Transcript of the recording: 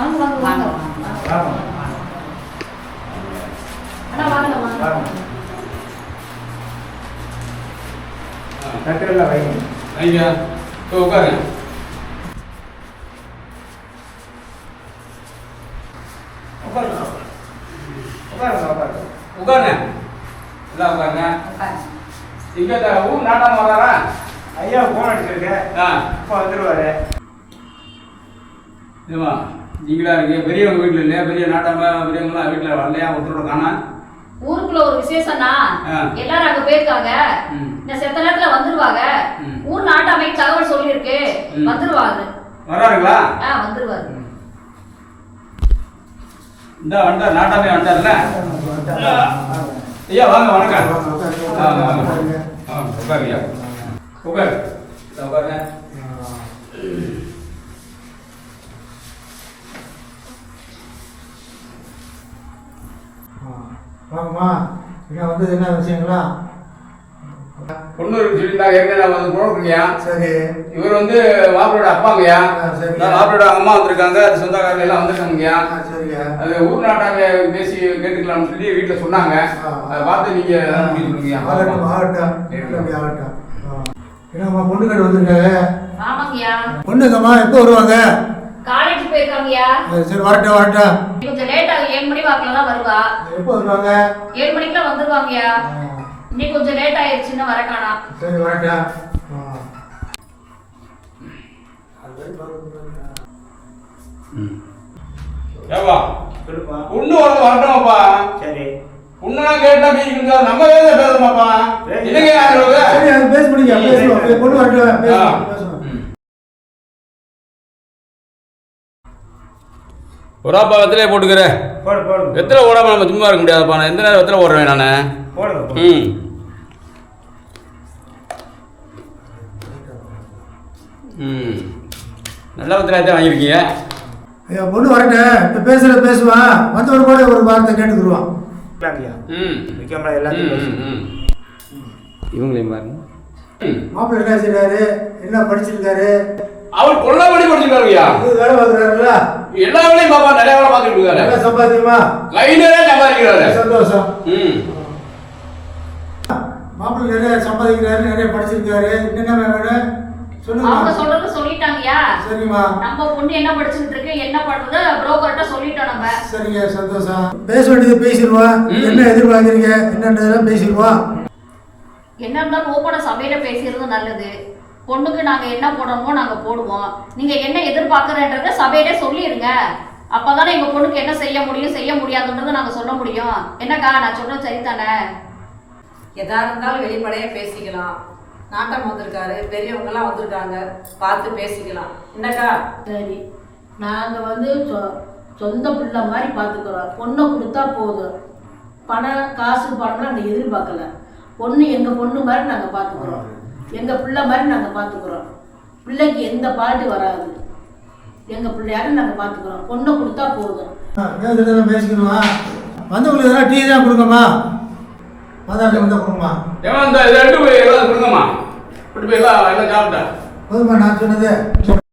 வாங்க வாங்க வாங்க அண்ணா வாங்க வாங்க தட்டல வைங்க ஐயா உட்காருங்க. உட்காருங்க உட்காருங்க உட்காருங்க எல்லாம் உட்காருங்க. இங்க ஊர் நாட்டாம வராரா? ஐயா போன் அடிச்சிருக்கேன். இப்போ வந்துருவாரு. இதுமா நீங்களா இருக்கீங்க, பெரியவங்க வீட்டில் இல்லையா? பெரிய நாட்டாம பெரியவங்களாம் வீட்டில் வரலையா? ஒருத்தரோட காணா? ஊருக்குள்ள ஒரு விசேஷம்னா எல்லாரும் அங்க போயிருக்காங்க. இந்த செத்த நேரத்துல வந்துருவாங்க. ஊர் நாட்டாமைக்கு தகவல் சொல்லியிருக்கு, வந்துருவாங்க. வராருங்களா? வந்துருவாரு. இந்த வந்தார், நாட்டாமே வந்தார்ல. ஐயா வாங்க, வணக்கம். உட்காருங்க உட்காரு உட்காருங்க. வாங்கம்மா, இங்கே வந்து என்ன விஷயங்களா? பொண்ணு சொல்லியிருந்தாங்க, ஏற்கனவே வந்து போடுறீங்கயா. சரி. இவர் வந்து மாப்பிளோட அப்பாங்கய்யா. மாப்பிளோட அம்மா வந்திருக்காங்க, அது சொந்தக்காரங்க எல்லாம் வந்திருக்காங்கய்யா. சரியா. அது ஊர் நாட்டாங்க பேசி கேட்டுக்கலாம்னு சொல்லி வீட்டில் சொன்னாங்க. அதை பார்த்து நீங்க சொல்லுங்கய்யா. ஆகட்டும் ஆகட்டும், அப்படி ஆகட்டும். என்னம்மா பொண்ணு கட்டு வந்திருக்காங்க? ஆமாங்கய்யா. பொண்ணுங்கம்மா எப்போ வருவாங்க? காலேஜ் போயிருக்காங்கய்யா. சரி வரட்டும் வரட்டும். கொஞ்சம் லேட் ஆகும், 7 மணி வாக்குல தான் வருவா. எப்போ வருவாங்க? 7 மணிக்கெல்லாம் வந்துருவாங்கய்யா. இன்னைக்கு கொஞ்சம் லேட் ஆயிடுச்சுன்னு வர காணா. சரி வரட்டும். ஏவா பொண்ணு வரட்டுமாப்பா? சரி. பொண்ணுலாம் கேட்டா பேசிக்கிட்டு நம்ம வேலை பேசணுமாப்பா? இல்லைங்க சரி, அது பேச முடியும். பேசுவோம். பொண்ணு வரட்டும், பேசுவோம். ஒராப்பா வெத்தலையே போட்டுக்கிறேன். போடு போடு. வெத்தலை ஓடாம நம்ம சும்மா இருக்க முடியாதுப்பா. நான் எந்த நேரம் வெத்தலை ஓடுறேன் நான். போடுங்க. நல்ல வெத்தலை தான் வாங்கியிருக்கீங்க. ஐயா பொண்ணு வரட்டும், இப்போ பேசுவான். மற்றவங்க கூட ஒரு வார்த்தை கேட்டுக்குருவான். இவங்களையும் பாருங்க. மாப்பிள்ளை என்ன செய்யறாரு, என்ன படிச்சிருக்காரு? அவர் கொல்லபடி படிச்சிருக்காருயா. வேலை பார்க்குறாருல்ல? எல்லா வேலையும் பாப்பா, நிறைய வேலை பார்த்துட்டு இருக்காரு. என்ன சம்பாத்தியமா? கையிலே சம்பாதிக்கிறாரு. சந்தோஷம். மாப்பிள்ளை நிறைய சம்பாதிக்கிறாரு, நிறைய படிச்சிருக்காரு. என்னென்ன வேணும் சொல்லுங்க. அவங்க சொல்றது சொல்லிட்டாங்கய்யா. சரிம்மா. நம்ம பொண்ணு என்ன படிச்சுட்டு இருக்கு, என்ன பண்றது புரோக்கர்ட்ட சொல்லிட்டோம் நம்ம. சரிங்க, சந்தோஷம். பேச வேண்டியது பேசிடுவோம். என்ன எதிர்பார்க்குறீங்க என்னன்றதெல்லாம் பேசிடுவோம். என்ன இருந்தாலும் ஓப்பன சபையில பேசுறது நல்லது. பொண்ணுக்கு நாங்க என்ன போடணுமோ நாங்க போடுவோம். நீங்க என்ன எதிர்பார்க்கறன்றத சபையிலே சொல்லிருங்க. அப்பதானே எங்க பொண்ணுக்கு என்ன செய்ய முடியும் செய்ய முடியாதுன்றதை நாங்க சொல்ல முடியும். என்னக்கா நான் சொல்றது சரிதானே? எதா இருந்தாலும் வெளிப்படையா பேசிக்கலாம். நாட்டம் வந்திருக்காரு, பெரியவங்கெல்லாம் வந்திருக்காங்க, பார்த்து பேசிக்கலாம். என்னக்கா? சரி, நாங்கள் வந்து சொந்த பிள்ளை மாதிரி பார்த்துக்குறோம். பொண்ணை கொடுத்தா போதும். பணம் காசு பணம்லாம் நாங்கள் எதிர்பார்க்கல. பொண்ணு எங்கள் பொண்ணு மாதிரி நாங்கள் பார்த்துக்குறோம். எங்கள் பிள்ளை மாதிரி நாங்கள் பார்த்துக்குறோம். பிள்ளைக்கு எந்த பாட்டு வராது. எங்கள் பிள்ளையாரும் நாங்கள் பார்த்துக்குறோம். பொண்ணை கொடுத்தா போதும். பேசிக்கணுமா? வந்தவங்களுக்கு எதனா டீ தான் கொடுங்கம்மா. மதாரில் வந்தால் கொடுங்கம்மா. ஏமா இந்த 2 போய் எல்லாம் கொடுங்கம்மா. இப்படி போய் எல்லாம் சாப்பிட்டேன். போதுமா நான் சொன்னது?